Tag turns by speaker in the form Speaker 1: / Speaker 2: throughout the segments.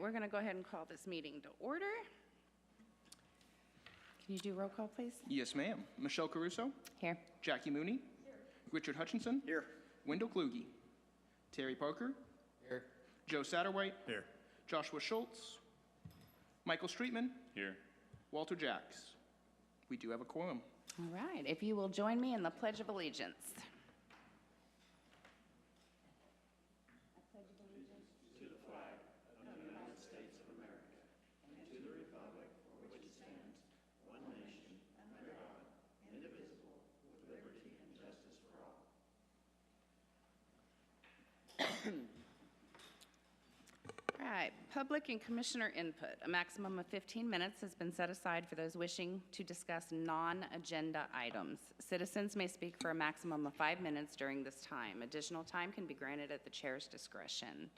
Speaker 1: we're going to go ahead and call this meeting to order. Can you do roll call, please?
Speaker 2: Yes, ma'am. Michelle Caruso.
Speaker 1: Here.
Speaker 2: Jackie Mooney. Here. Richard Hutchinson.
Speaker 3: Here.
Speaker 2: Wendell Kluge. Terry Parker.
Speaker 3: Here.
Speaker 2: Joe Satterwhite.
Speaker 3: Here.
Speaker 2: Joshua Schultz. Michael Streetman.
Speaker 3: Here.
Speaker 2: Walter Jacks. We do have a quorum.
Speaker 1: All right. If you will join me in the Pledge of Allegiance. All right, public and commissioner input. A maximum of 15 minutes has been set aside for those wishing to discuss non-agenda items. Citizens may speak for a maximum of 5 minutes during this time. Additional time can be granted at the chair's discretion.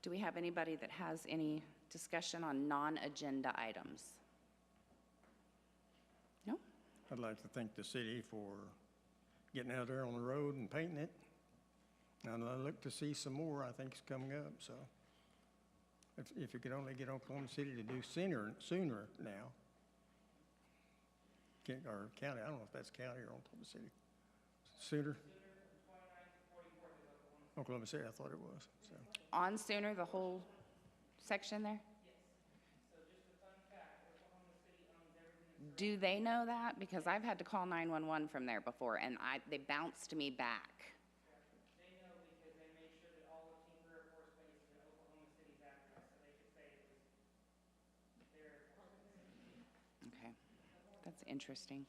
Speaker 1: Do we have anybody that has any discussion on non-agenda items? No?
Speaker 4: I'd like to thank the city for getting out there on the road and painting it. And I look to see some more, I think, is coming up, so. If you could only get Oklahoma City to do sooner now. Or county, I don't know if that's county or Oklahoma City. Sooner? Oklahoma City, I thought it was, so.
Speaker 1: On sooner, the whole section there? Do they know that? Because I've had to call 911 from there before, and they bounced me back.
Speaker 5: They know because they made sure that all of Team Career Force Base is in Oklahoma City's address, so they could say it was their.
Speaker 1: Okay, that's interesting.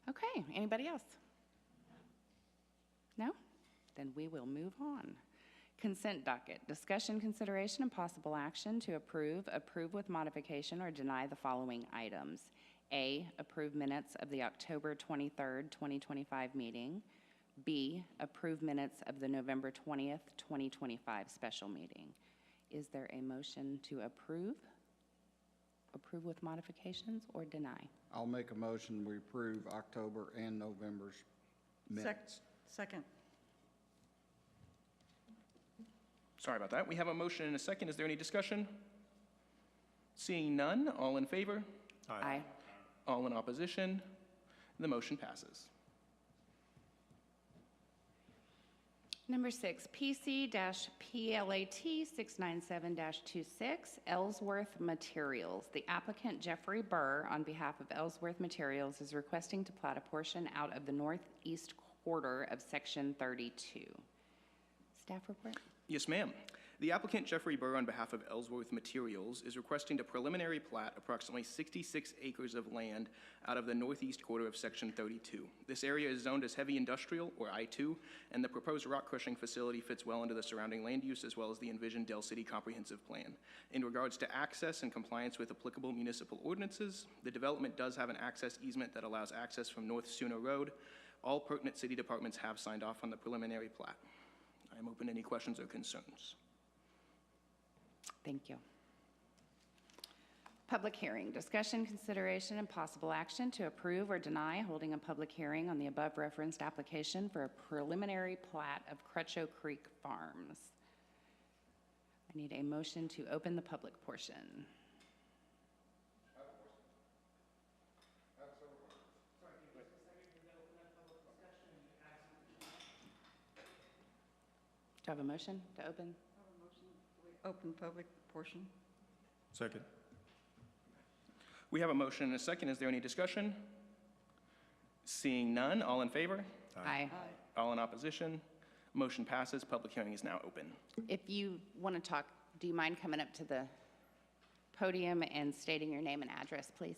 Speaker 1: Okay, anybody else? No? Then we will move on. Consent docket, discussion, consideration, and possible action to approve with modification, or deny the following items. A, approve minutes of the October 23rd, 2025 meeting. B, approve minutes of the November 20th, 2025 special meeting. Is there a motion to approve with modifications, or deny?
Speaker 6: I'll make a motion, we approve October and November's minutes.
Speaker 7: Second.
Speaker 2: Sorry about that. We have a motion and a second. Is there any discussion? Seeing none, all in favor?
Speaker 1: Aye.
Speaker 2: All in opposition? The motion passes.
Speaker 1: Number 6, PC-PLAT 697-26, Ellsworth Materials. The applicant, Jeffrey Burr, on behalf of Ellsworth Materials, is requesting to plat a portion out of the northeast quarter of Section 32. Staff report?
Speaker 2: Yes, ma'am. The applicant, Jeffrey Burr, on behalf of Ellsworth Materials, is requesting to preliminary plat approximately 66 acres of land out of the northeast quarter of Section 32. This area is zoned as heavy industrial, or I-2, and the proposed rock crushing facility fits well into the surrounding land use as well as the envisioned Dell City Comprehensive Plan. In regards to access and compliance with applicable municipal ordinances, the development does have an access easement that allows access from North Sooner Road. All pertinent city departments have signed off on the preliminary plat. I am open to any questions or concerns.
Speaker 1: Thank you. Public hearing, discussion, consideration, and possible action to approve or deny holding a public hearing on the above referenced application for a preliminary plat of Crutcho Creek Farms. I need a motion to open the public portion. Do I have a motion to open?
Speaker 7: Open public portion.
Speaker 4: Second.
Speaker 2: We have a motion and a second. Is there any discussion? Seeing none, all in favor?
Speaker 1: Aye.
Speaker 2: All in opposition? Motion passes. Public hearing is now open.
Speaker 1: If you want to talk, do you mind coming up to the podium and stating your name and address, please?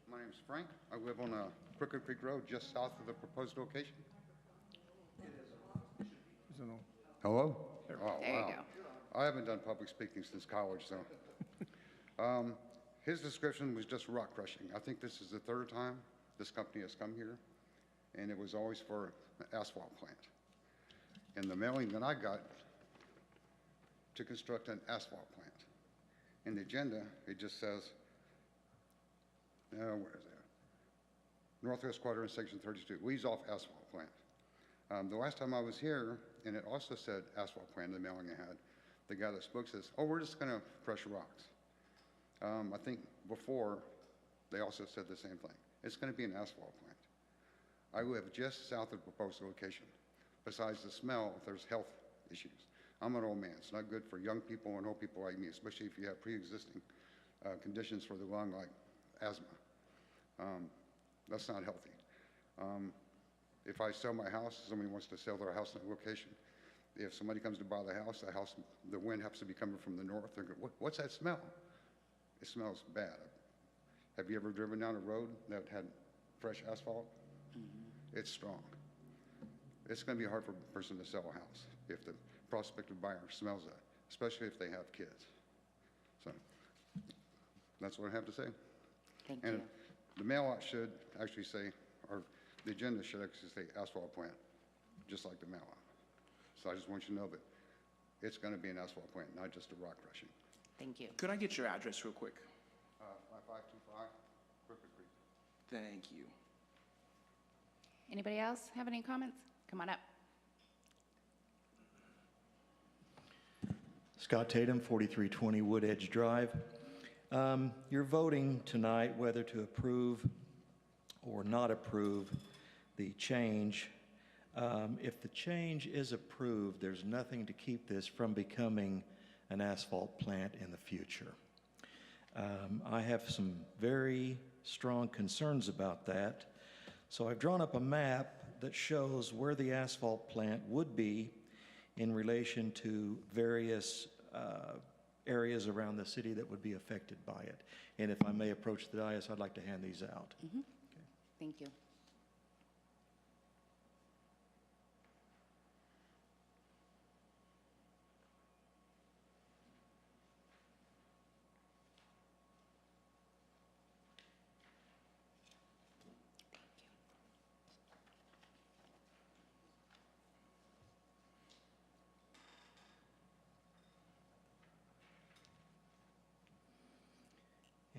Speaker 8: My name's Frank. I live on Crooked Creek Road, just south of the proposed location.
Speaker 4: Is it on?
Speaker 8: Hello? Oh,
Speaker 1: There you
Speaker 8: wow.
Speaker 1: go.
Speaker 8: I haven't done public speaking since college, so. His description was just rock crushing. I think this is the third time this company has come here, and it was always for an asphalt plant. And the mailing that I got to construct an asphalt plant. In the agenda, it just says, where is that? Northwest Quadrant, Section 32, leaves off asphalt plant. The last time I was here, and it also said asphalt plant, the mailing I had, the guy that spoke says, oh, we're just going to crush rocks. I think before, they also said the same thing. It's going to be an asphalt plant. I live just south of the proposed location. Besides the smell, there's health issues. I'm an old man. It's not good for young people and old people like me, especially if you have pre-existing conditions for the lung like asthma. That's not healthy. If I sell my house, somebody wants to sell their house in a location, if somebody comes to buy the house, the wind happens to be coming from the north, they're going, what's that smell? It smells bad. Have you ever driven down a road that had fresh asphalt? It's strong. It's going to be hard for a person to sell a house if the prospective buyer smells that, especially if they have kids. So that's what I have to say.
Speaker 1: Thank
Speaker 8: And
Speaker 1: you.
Speaker 8: the mail-out should actually say, or the agenda should actually say asphalt plant, just like the mail-out. So I just want you to know that it's going to be an asphalt plant, not just a rock crushing.
Speaker 1: Thank you.
Speaker 2: Could I get your address real quick?
Speaker 8: 5525 Crooked Creek.
Speaker 2: Thank you.
Speaker 1: Anybody else have any comments? Come on up.
Speaker 3: Scott Tatum, 4320 Wood Edge Drive. You're voting tonight whether to approve or not approve the change. If the change is approved, there's nothing to keep this from becoming an asphalt plant in the future. I have some very strong concerns about that. So I've drawn up a map that shows where the asphalt plant would be in relation to various areas around the city that would be affected by it. And if I may approach the dais, I'd like to hand these out.
Speaker 1: Thank you.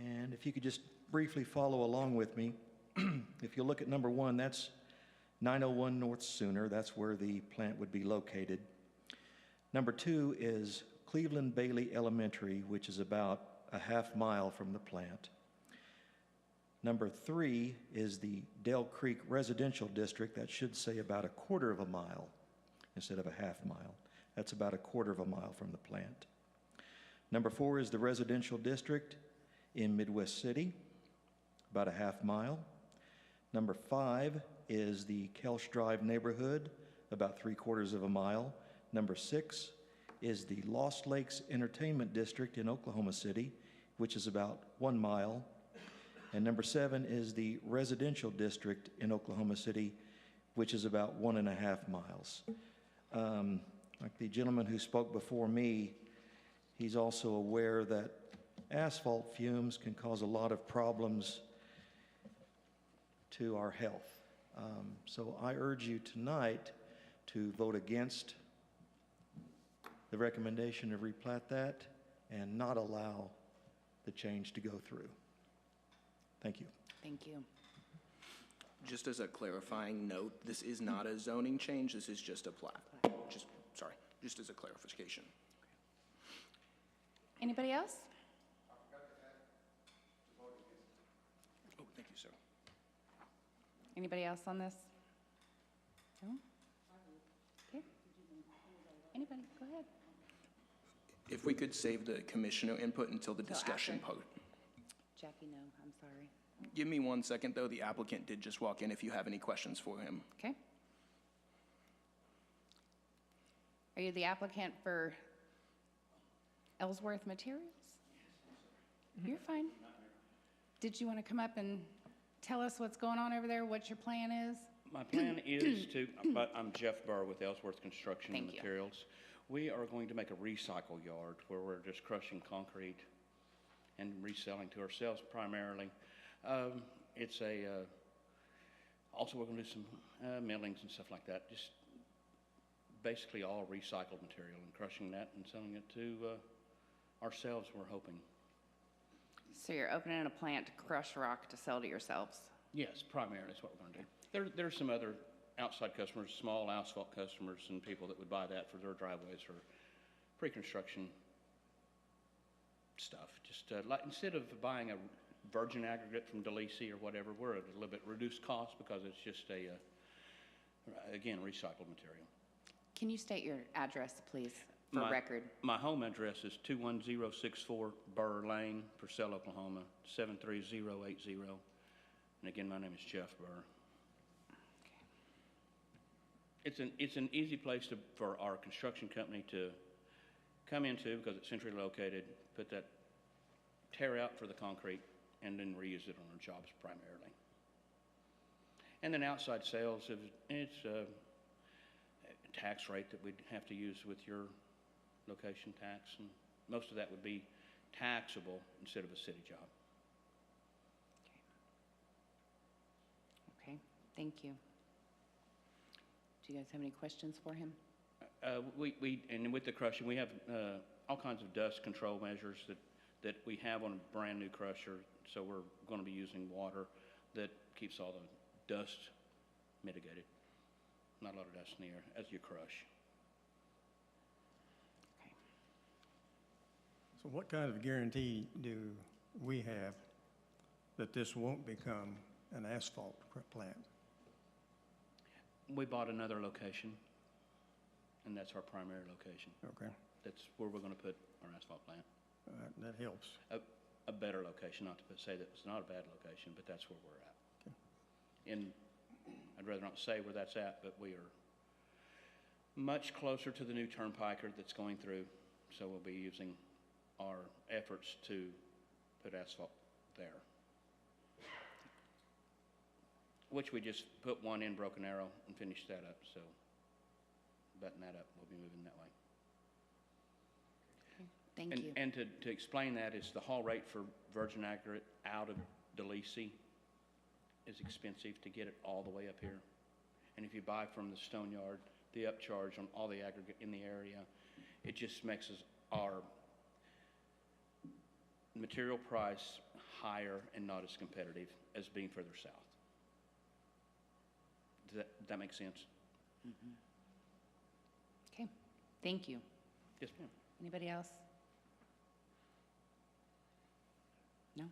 Speaker 3: And if you could just briefly follow along with me. If you look at number 1, that's 901 North Sooner. That's where the plant would be located. Number 2 is Cleveland Bailey Elementary, which is about a half mile from the plant. Number 3 is the Dell Creek Residential District. That should say about a quarter of a mile instead of a half mile. That's about a quarter of a mile from the plant. Number 4 is the Residential District in Midwest City, about a half mile. Number 5 is the Kelsch Drive neighborhood, about 3/4 of a mile. Number 6 is the Lost Lakes Entertainment District in Oklahoma City, which is about 1 mile. And number 7 is the Residential District in Oklahoma City, which is about 1.5 miles. Like the gentleman who spoke before me, he's also aware that asphalt fumes can cause a lot of problems to our health. So I urge you tonight to vote against the recommendation to replat that and not allow the change to go through. Thank you.
Speaker 1: Thank you.
Speaker 2: Just as a clarifying note, this is not a zoning change, this is just a plat. Just as a clarification.
Speaker 1: Anybody else?
Speaker 2: Oh, thank you, sir.
Speaker 1: Anybody else on this? No? Okay. Anybody? Go ahead.
Speaker 2: If we could save the commissioner input until the
Speaker 1: Till
Speaker 2: discussion
Speaker 1: after.
Speaker 2: part.
Speaker 1: Jackie, no, I'm sorry.
Speaker 2: Give me 1 second, though. The applicant did just walk in if you have any questions for him.
Speaker 1: Okay. Are you the applicant for Ellsworth Materials? You're fine. Did you want to come up and tell us what's going on over there, what your plan is?
Speaker 9: My plan is to, I'm Jeff Burr with Ellsworth Construction and
Speaker 1: Thank you.
Speaker 9: Materials. We are going to make a recycle yard where we're just crushing concrete and reselling to ourselves primarily. It's also we're going to do some millings and stuff like that, just basically all recycled material and crushing that and selling it to ourselves, we're hoping.
Speaker 1: So you're opening a plant to crush rock to sell to yourselves?
Speaker 9: Yes, primarily is what we're going to do. There's some other outside customers, small asphalt customers and people that would buy that for their driveways or pre-construction stuff. Just like, instead of buying a virgin aggregate from DeLisi or whatever, we're at a little bit reduced cost because it's just a, again, recycled material.
Speaker 1: Can you state your address, please, for
Speaker 9: My-
Speaker 1: record?
Speaker 9: My home address is 21064 Burr Lane, Purcell, Oklahoma, 73080. And again, my name is Jeff Burr. It's an easy place for our construction company to come into because it's centrally located, put that tear out for the concrete, and then reuse it on our jobs primarily. And then outside sales, it's a tax rate that we'd have to use with your location tax, and most of that would be taxable instead of a city job.
Speaker 1: Okay, thank you. Do you guys have any questions for him?
Speaker 9: And with the crushing, we have all kinds of dust control measures that we have on a brand new crusher. So we're going to be using water that keeps all the dust mitigated. Not a lot of dust in the air as you crush.
Speaker 1: Okay.
Speaker 4: So what kind of guarantee do we have that this won't become an asphalt plant?
Speaker 9: We bought another location, and that's our primary location.
Speaker 4: Okay,
Speaker 9: That's where we're going to put our asphalt plant.
Speaker 4: that helps.
Speaker 9: A better location, not to say that it's not a bad location, but that's where we're at.
Speaker 4: Okay.
Speaker 9: And I'd rather not say where that's at, but we are much closer to the new turnpike that's going through, so we'll be using our efforts to put asphalt there. Which we just put one in Broken Arrow and finished that up, so button that up, we'll be moving that way.
Speaker 1: Thank you.
Speaker 9: And to explain that is the haul rate for virgin aggregate out of DeLisi is expensive to get it all the way up here. And if you buy from the stone yard, the upcharge on all the aggregate in the area, it just makes our material price higher and not as competitive as being further south. Does that make sense?
Speaker 1: Okay, thank you.
Speaker 9: Yes, ma'am.
Speaker 1: Anybody else? No?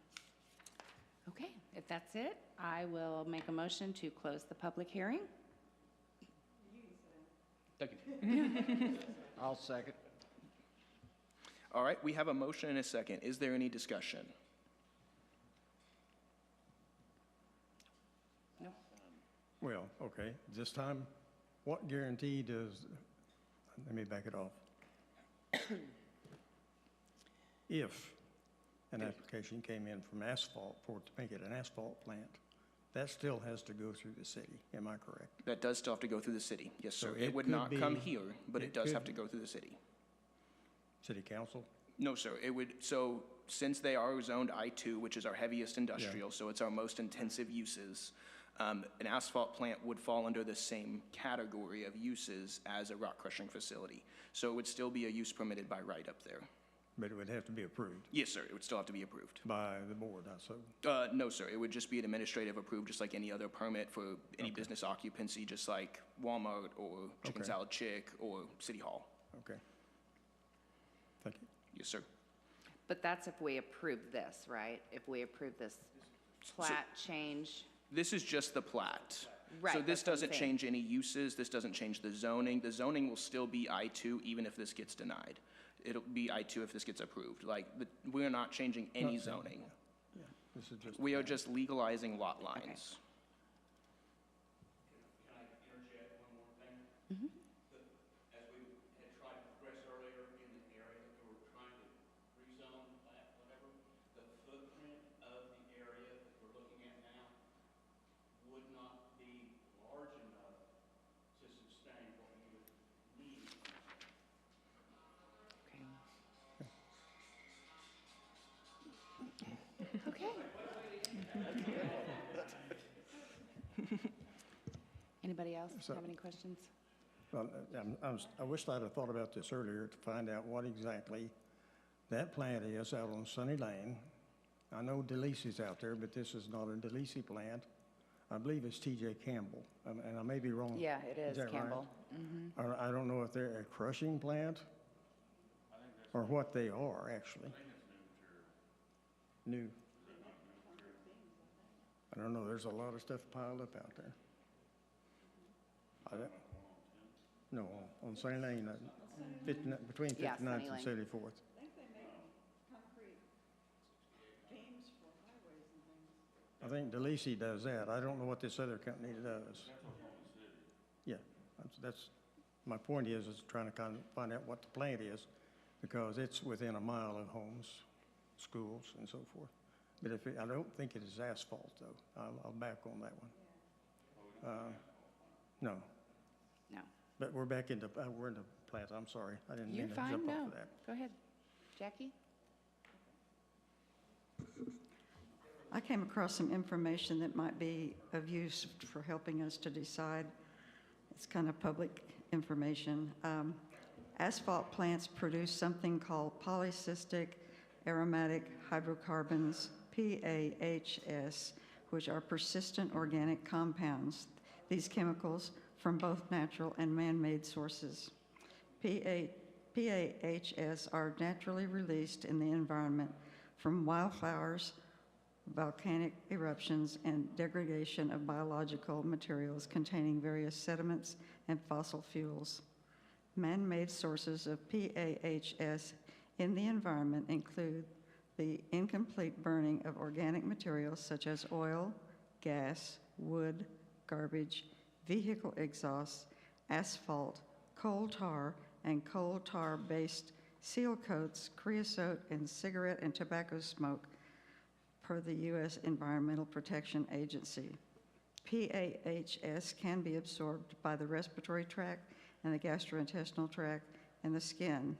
Speaker 1: Okay, if that's it, I will make a motion to close the public hearing.
Speaker 9: Thank you.
Speaker 6: I'll second.
Speaker 2: All right, we have a motion and a second. Is there any discussion?
Speaker 1: No?
Speaker 4: Well, okay, this time, what guarantee does, let me back it off. If an application came in from asphalt for it to make it an asphalt plant, that still has to go through the city, am I correct?
Speaker 2: That does still have to go through the city. Yes, sir.
Speaker 4: So
Speaker 2: It
Speaker 4: it
Speaker 2: would
Speaker 4: could
Speaker 2: not come
Speaker 4: be-
Speaker 2: here, but it
Speaker 4: it
Speaker 2: does have
Speaker 4: could-
Speaker 2: to go through the city.
Speaker 4: City council?
Speaker 2: No, sir. It would, so since they are zoned I-2, which is our heaviest industrial, so it's our most intensive uses, an asphalt plant would fall under the same category of uses as a rock crushing facility. So it would still be a use permitted by right up there.
Speaker 4: But it would have to be approved
Speaker 2: Yes, sir. It would still have to be approved.
Speaker 4: by the board, I suppose.
Speaker 2: No, sir. It would just be an administrative approved, just like any other permit for any business occupancy, just like Walmart or Chicken
Speaker 4: Okay.
Speaker 2: Salad Chick or City Hall.
Speaker 4: Okay. Thank you.
Speaker 2: Yes, sir.
Speaker 1: But that's if we approve this, right? If we approve this plat change.
Speaker 2: This is just the plat.
Speaker 1: Right,
Speaker 2: So this
Speaker 1: that's what I'm
Speaker 2: doesn't
Speaker 1: saying.
Speaker 2: change any uses, this doesn't change the zoning. The zoning will still be I-2 even if this gets denied. It'll be I-2 if this gets approved. Like, we're not changing any
Speaker 4: Not zoning,
Speaker 2: zoning.
Speaker 4: Yeah, this is just.
Speaker 2: We are just legalizing lot lines.
Speaker 9: Can I interject one more thing? As we had tried to progress earlier in the area that we were trying to rezone, whatever, the footprint of the area that we're looking at now would not be large enough to sustain what we would need.
Speaker 1: Okay. Anybody else
Speaker 4: So-
Speaker 1: have any questions?
Speaker 4: Well, I wish I'd have thought about this earlier to find out what exactly that plant is out on Sunny Lane. I know DeLisi's out there, but this is not a DeLisi plant. I believe it's TJ Campbell, and I may be wrong.
Speaker 1: Yeah, it is,
Speaker 4: that right?
Speaker 1: Campbell.
Speaker 4: I don't know if they're a crushing plant or what they are, actually. New. I don't know, there's a lot of stuff piled up out there. No, on Sunny Lane, between
Speaker 1: Yeah,
Speaker 4: 59th
Speaker 1: Sunny
Speaker 4: and
Speaker 1: Lane.
Speaker 4: 74th.
Speaker 7: I think they make concrete beams for highways and things.
Speaker 4: I think DeLisi does that. I don't know what this other company does. Yeah, that's, my point is trying to kind of find out what the plant is, because it's within a mile of homes, schools, and so forth. But I don't think it is asphalt, though. I'll back on that one. No,
Speaker 1: No.
Speaker 4: but we're back into, we're into plant. I'm sorry. I didn't
Speaker 1: You're
Speaker 4: mean to
Speaker 1: fine,
Speaker 4: jump
Speaker 1: no.
Speaker 4: off of that.
Speaker 1: Go ahead. Jackie?
Speaker 7: I came across some information that might be of use for helping us to decide. It's kind of public information. Asphalt plants produce something called polycystic aromatic hydrocarbons, PAHs, which are persistent organic compounds. These chemicals from both natural and man-made sources. PAHs are naturally released in the environment from wildflowers, volcanic eruptions, and degradation of biological materials containing various sediments and fossil fuels. Man-made sources of PAHs in the environment include the incomplete burning of organic materials such as oil, gas, wood, garbage, vehicle exhausts, asphalt, coal tar, and coal tar-based seal coats, creosote, and cigarette and tobacco smoke, per the U.S. Environmental Protection Agency. PAHs can be absorbed by the respiratory tract and the gastrointestinal tract and the skin.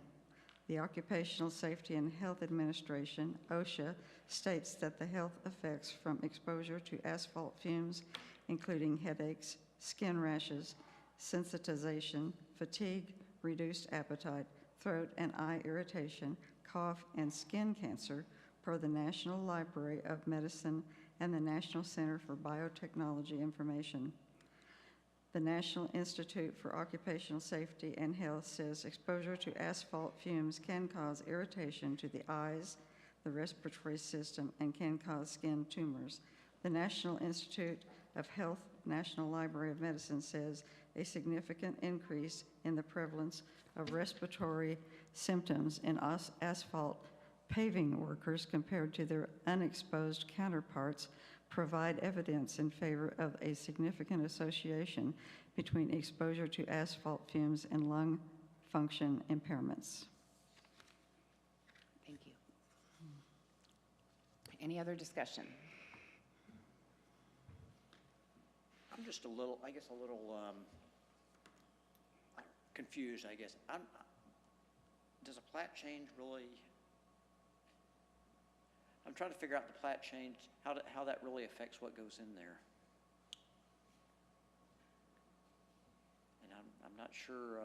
Speaker 7: The Occupational Safety and Health Administration, OSHA, states that the health effects from exposure to asphalt fumes, including headaches, skin rashes, sensitization, fatigue, reduced appetite, throat and eye irritation, cough, and skin cancer, per the National Library of Medicine and the National Center for Biotechnology Information. The National Institute for Occupational Safety and Health says exposure to asphalt fumes can cause irritation to the eyes, the respiratory system, and can cause skin tumors. The National Institute of Health, National Library of Medicine says a significant increase in the prevalence of respiratory symptoms in asphalt paving workers compared to their unexposed counterparts provide evidence in favor of a significant association between exposure to asphalt fumes and lung function impairments.
Speaker 1: Thank you. Any other discussion?
Speaker 10: I'm just a little confused, I guess. Does a plat change really, I'm trying to figure out the plat change, how that really affects what goes in there. And I'm not sure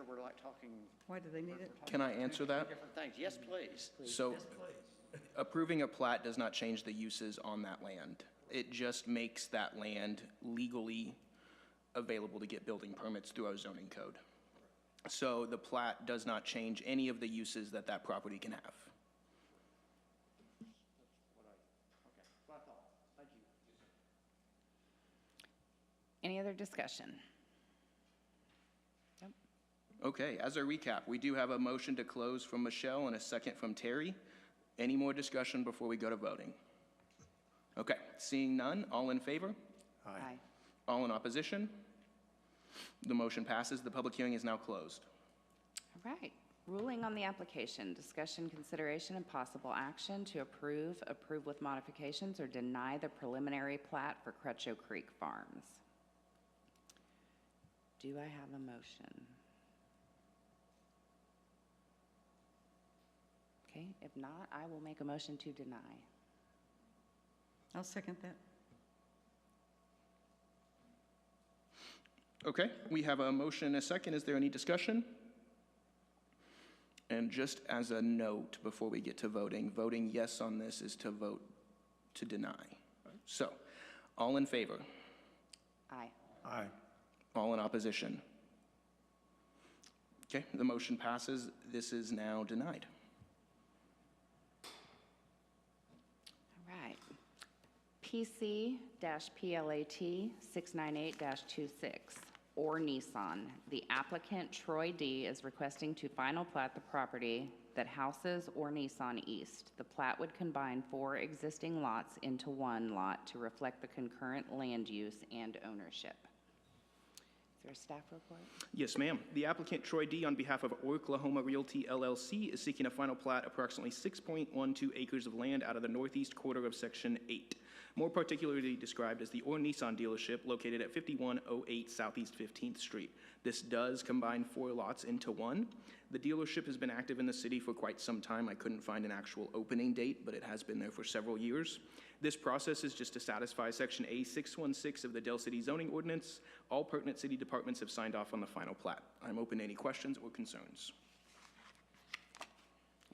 Speaker 10: we're like talking.
Speaker 7: Why do they need it?
Speaker 2: Can I answer that?
Speaker 10: Different things. Yes, please.
Speaker 2: So, approving a plat does not change the uses on that land. It just makes that land legally available to get building permits through our zoning code. So the plat does not change any of the uses that that property can have.
Speaker 10: What I thought. Thank you.
Speaker 1: Any other discussion? Nope.
Speaker 2: Okay, as a recap, we do have a motion to close from Michelle and a second from Terry. Any more discussion before we go to voting? Okay, seeing none, all in favor?
Speaker 1: Aye.
Speaker 2: All in opposition? The motion passes. The public hearing is now closed.
Speaker 1: All right. Ruling on the application, discussion, consideration, and possible action to approve with modifications, or deny the preliminary plat for Crutcho Creek Farms. Do I have a motion? Okay, if not, I will make a motion to deny.
Speaker 7: I'll second that.
Speaker 2: Okay, we have a motion and a second. Is there any discussion? And just as a note before we get to voting yes on this is to vote to deny. So, All in favor?
Speaker 1: Aye.
Speaker 4: Aye.
Speaker 2: All in opposition? Okay, the motion passes. This is now denied.
Speaker 1: All right. PC-PLAT 698-26, or Nissan. The applicant, Troy D., is requesting to final plat the property that houses or Nissan East. The plat would combine 4 existing lots into one lot to reflect the concurrent land use and ownership. Is there a staff report?
Speaker 2: Yes, ma'am. The applicant, Troy D., on behalf of Oklahoma Realty LLC, is seeking a final plat approximately 6.12 acres of land out of the northeast quarter of Section 8, more particularly described as the Or Nissan dealership located at 5108 Southeast 15th Street. This does combine 4 lots into one. The dealership has been active in the city for quite some time. I couldn't find an actual opening date, but it has been there for several years. This process is just to satisfy Section A616 of the Del City zoning ordinance. All pertinent city departments have signed off on the final plat. I'm open to any questions or concerns.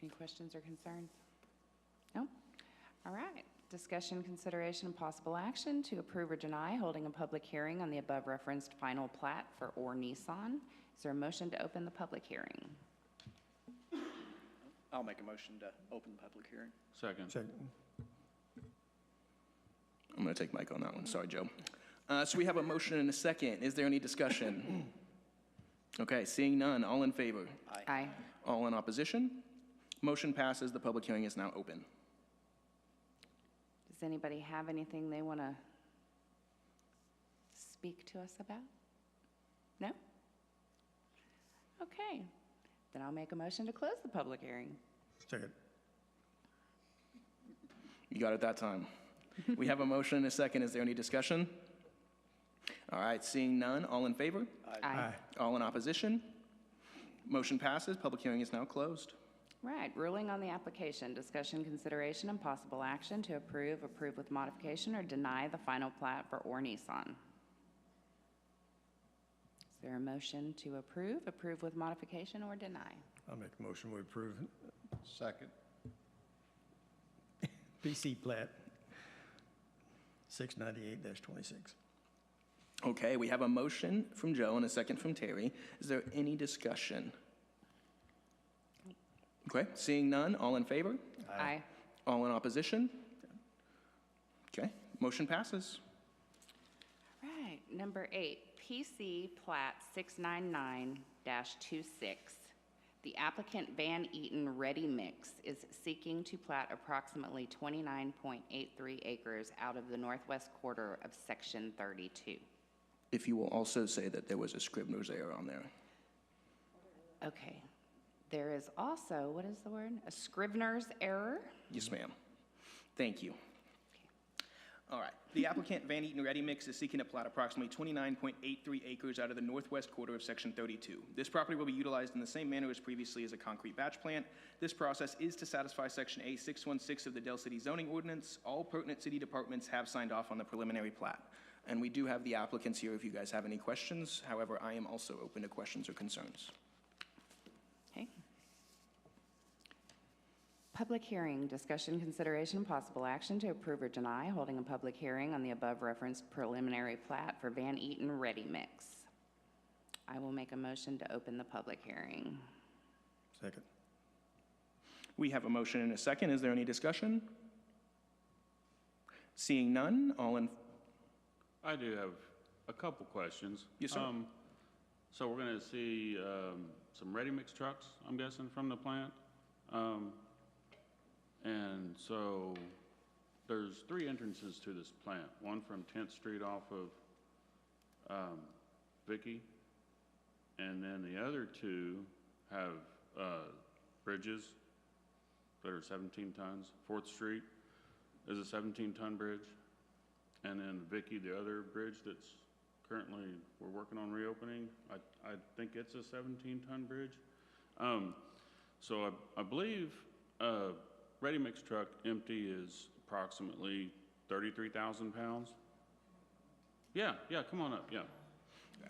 Speaker 1: Any questions or concerns? No? All right. Discussion, consideration, and possible action to approve or deny holding a public hearing on the above-referenced final plat for Or Nissan. Is there a motion to open the public hearing?
Speaker 10: I'll make a motion to open the public hearing.
Speaker 6: Second.
Speaker 4: Second.
Speaker 2: I'm going to take Mike on that one. Sorry, Joe. So we have a motion and a second. Is there any discussion? Okay, seeing none. All in favor?
Speaker 1: Aye.
Speaker 2: All in opposition? Motion passes. The public hearing is now open.
Speaker 1: Does anybody have anything they want to speak to us about? No? Okay. Then I'll make a motion to close the public hearing.
Speaker 4: Second.
Speaker 2: You got it that time. We have a motion and a second. Is there any discussion? All right, seeing none. All in favor?
Speaker 1: Aye.
Speaker 2: All in opposition? Motion passes. Public hearing is now closed.
Speaker 1: Right, ruling on the application, discussion, consideration, and possible action to approve, approve with modification, or deny the final plat for Or Nissan. Is there a motion to approve, approve with modification, or deny?
Speaker 4: I'll make a motion we approve
Speaker 6: Second.
Speaker 4: PC plat 698-26.
Speaker 2: Okay, we have a motion from Joe and a second from Terry. Is there any discussion? Okay, seeing none. All in favor?
Speaker 1: Aye.
Speaker 2: All in opposition? Okay, motion passes.
Speaker 1: Right, number 8, PC Plat 699-26. The applicant Van Eaton Ready Mix is seeking to plat approximately 29.83 acres out of the northwest quarter of Section 32.
Speaker 2: If you will also say that there was a Scribner's error on there.
Speaker 1: Okay, there is also, what is the word? A Scrivener's error?
Speaker 2: Yes, ma'am. Thank you. All right. The applicant, Van Eaton Ready Mix, is seeking to plat approximately 29.83 acres out of the northwest quarter of Section 32. This property will be utilized in the same manner as previously as a concrete batch plant. This process is to satisfy Section A616 of the Del City zoning ordinance. All pertinent city departments have signed off on the preliminary plat. And we do have the applicants here if you guys have any questions. However, I am also open to questions or concerns.
Speaker 1: Okay. Public hearing, discussion, consideration, possible action to approve or deny holding a public hearing on the above-referenced preliminary plat for Van Eaton Ready Mix. I will make a motion to open the public hearing.
Speaker 4: Second.
Speaker 2: We have a motion and a second. Is there any discussion? Seeing none, all in...
Speaker 11: I do have a couple questions.
Speaker 2: Yes, sir.
Speaker 11: So we're going to see some ready-mix trucks, I'm guessing, from the plant. And so there's 3 entrances to this plant, one from 10th Street off of Vicky, and then the other 2 have bridges that are 17 tons. 4th Street is a 17-ton bridge, and then Vicky, the other bridge that's currently we're working on reopening, I think it's a 17-ton bridge. So I believe ready-mix truck empty is approximately 33,000 pounds. Yeah, come on up, yeah.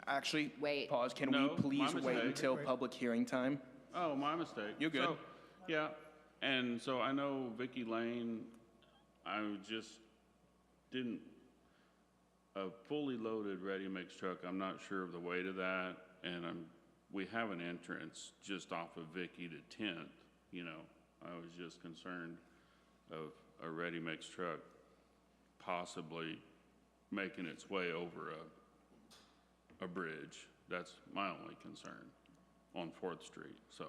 Speaker 2: Actually,
Speaker 1: Wait.
Speaker 2: pause. Can
Speaker 11: No,
Speaker 2: we please
Speaker 11: my
Speaker 2: wait
Speaker 11: mistake.
Speaker 2: until public hearing time?
Speaker 11: Oh, my mistake.
Speaker 2: You're good.
Speaker 11: So, yeah, and so I know Vicky Lane, I just didn't, a fully loaded ready-mix truck, I'm not sure of the weight of that, and we have an entrance just off of Vicky to 10th, you know. I was just concerned of a ready-mix truck possibly making its way over a bridge. That's my only concern on 4th Street, so.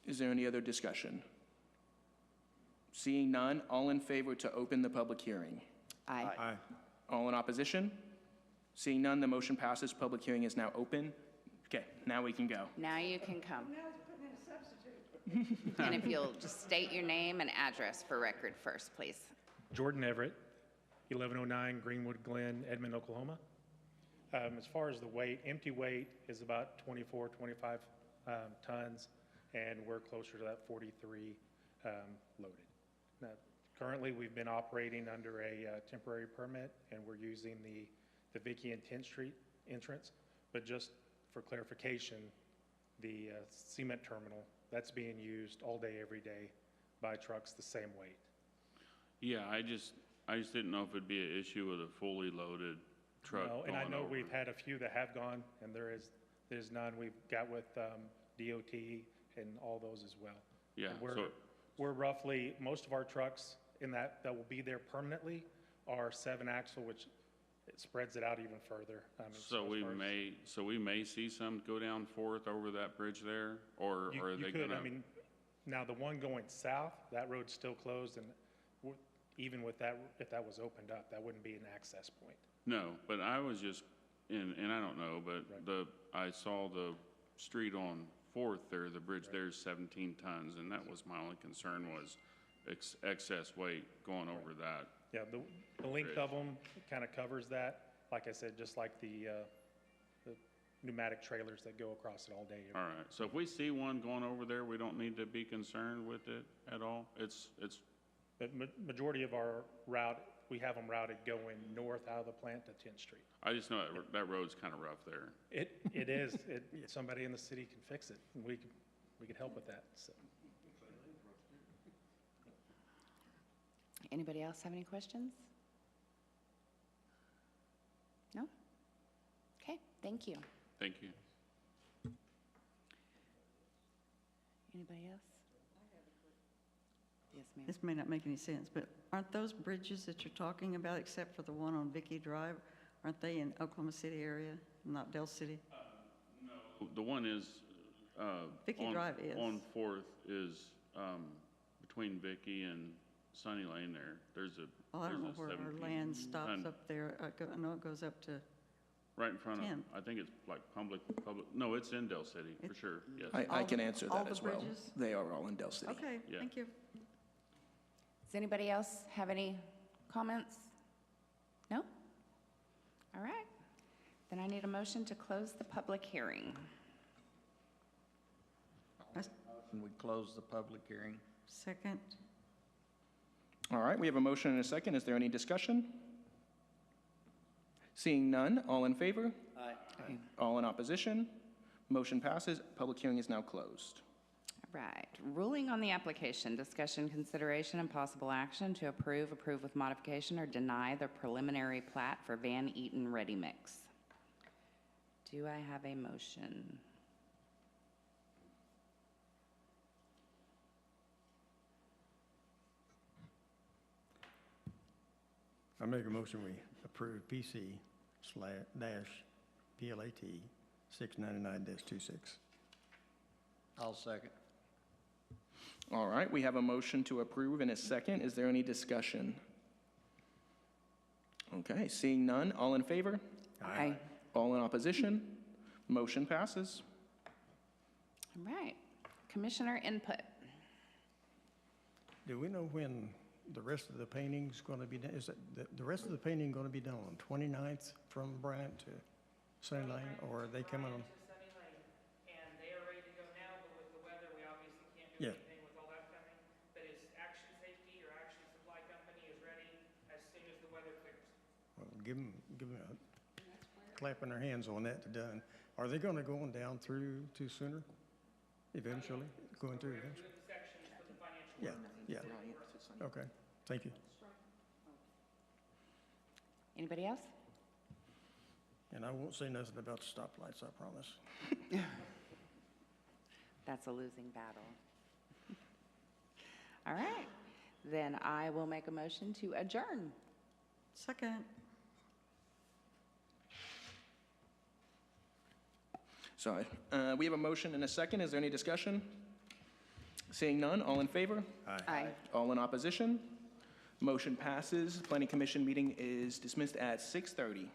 Speaker 2: Is there any other discussion? Seeing none, all in favor to open the public hearing?
Speaker 1: Aye.
Speaker 4: Aye.
Speaker 2: All in opposition? Seeing none, the motion passes. Public hearing is now open. Okay, now we can go.
Speaker 1: Now you can come. And if you'll just state your name and address for record first, please.
Speaker 12: Jordan Everett, 1109 Greenwood Glen, Edmond, Oklahoma. As far as the weight, empty weight is about 24, 25 tons, and we're closer to that 43 loaded. Now, currently, we've been operating under a temporary permit, and we're using the Vicky and 10th Street entrance. But just for clarification, the cement terminal, that's being used all day, every day by trucks the same weight.
Speaker 11: Yeah, I just didn't know if it'd be an issue with a fully loaded truck
Speaker 12: No,
Speaker 11: going
Speaker 12: and I know
Speaker 11: over.
Speaker 12: we've had a few that have gone, and there's none. We've got with DOT and all those as well.
Speaker 11: Yeah,
Speaker 12: And
Speaker 11: so,
Speaker 12: we're roughly, most of our trucks that will be there permanently are 7-axle, which it spreads it out even further.
Speaker 11: so we may see some go down 4th over that bridge there, or
Speaker 12: You
Speaker 11: are they
Speaker 12: could,
Speaker 11: gonna?
Speaker 12: I mean, now the one going south, that road's still closed, and even with that, if that was opened up, that wouldn't be an access point.
Speaker 11: No, but I was just, and I don't know, but
Speaker 12: Right.
Speaker 11: I saw the street on 4th there, the bridge there's 17 tons, and that was my only concern was excess weight going over that.
Speaker 12: Yeah, the length of them kind of covers that. Like I said, just like the pneumatic trailers that go across it all day.
Speaker 11: All right, so if we see one going over there, we don't need to be concerned with it at all? It's
Speaker 12: But majority of our route, we have them routed going north out of the plant to 10th Street.
Speaker 11: I just know that road's kind of rough there.
Speaker 12: It is. Somebody in the city can fix it, and we could help with that, so.
Speaker 1: Anybody else have any questions? No? Okay, thank you.
Speaker 11: Thank you.
Speaker 1: Anybody else? Yes, ma'am.
Speaker 7: This may not make any sense, but aren't those bridges that you're talking about, except for the one on Vicky Drive, aren't they in Oklahoma City area, not Del City?
Speaker 11: No, the one is,
Speaker 7: Vicky Drive is.
Speaker 11: on 4th is, between Vicky and Sunny Lane there. There's a,
Speaker 7: Well, I don't know
Speaker 11: there's a
Speaker 7: where our
Speaker 11: 17
Speaker 7: land stops
Speaker 11: ton-
Speaker 7: up there. I know it goes up to,
Speaker 11: Right in front of,
Speaker 7: 10.
Speaker 11: I think it's like public, no, it's in Del City, for sure, yes.
Speaker 2: I can answer
Speaker 7: all
Speaker 2: that
Speaker 7: the
Speaker 2: as well.
Speaker 7: bridges?
Speaker 2: They are all in Del City.
Speaker 7: okay,
Speaker 11: Yeah.
Speaker 7: thank you.
Speaker 1: Does anybody else have any comments? No? All right. Then I need a motion to close the public hearing.
Speaker 6: And we close the public hearing.
Speaker 7: Second,
Speaker 2: All right, we have a motion and a second. Is there any discussion? Seeing none, all in favor?
Speaker 10: Aye.
Speaker 2: All in opposition? Motion passes. Public hearing is now closed.
Speaker 1: All right. Ruling on the application, discussion, consideration, and possible action to approve with modification, or deny the preliminary plat for Van Eaton Ready Mix. Do I have a motion?
Speaker 4: I make a motion we approve PC/dash PLAT 699-26.
Speaker 6: I'll second.
Speaker 2: All right, we have a motion to approve and a second. Is there any discussion? Okay, seeing none, all in favor?
Speaker 1: Aye.
Speaker 2: All in opposition? Motion passes.
Speaker 1: All right. Commissioner input.
Speaker 4: Do we know when the rest of the painting's going to be done? Is it, the rest of the painting going to be done on 29th from Bryant to Sunny Lane, or are they coming on?
Speaker 5: Bryant to Sunny Lane, and they are ready to go now, but with the weather, we obviously can't do
Speaker 4: Yeah.
Speaker 5: anything with all that coming. But is Action Safety or Action Supply Company is ready as soon as the weather clears.
Speaker 4: Well, give them a clapping their hands on that to done. Are they going to go on down through to Sooner eventually? Going through eventually?
Speaker 5: Doing the sections for the financial
Speaker 4: Yeah,
Speaker 5: work.
Speaker 4: yeah. Okay, thank you.
Speaker 1: Anybody else?
Speaker 4: And I won't say nothing about the stoplights, I promise.
Speaker 1: That's a losing battle. All right, then I will make a motion to adjourn.
Speaker 7: Second.
Speaker 2: Sorry. We have a motion and a second. Is there any discussion? Seeing none, all in favor?
Speaker 1: Aye.
Speaker 2: All in opposition? Motion passes. Planning Commission meeting is dismissed at 6:30.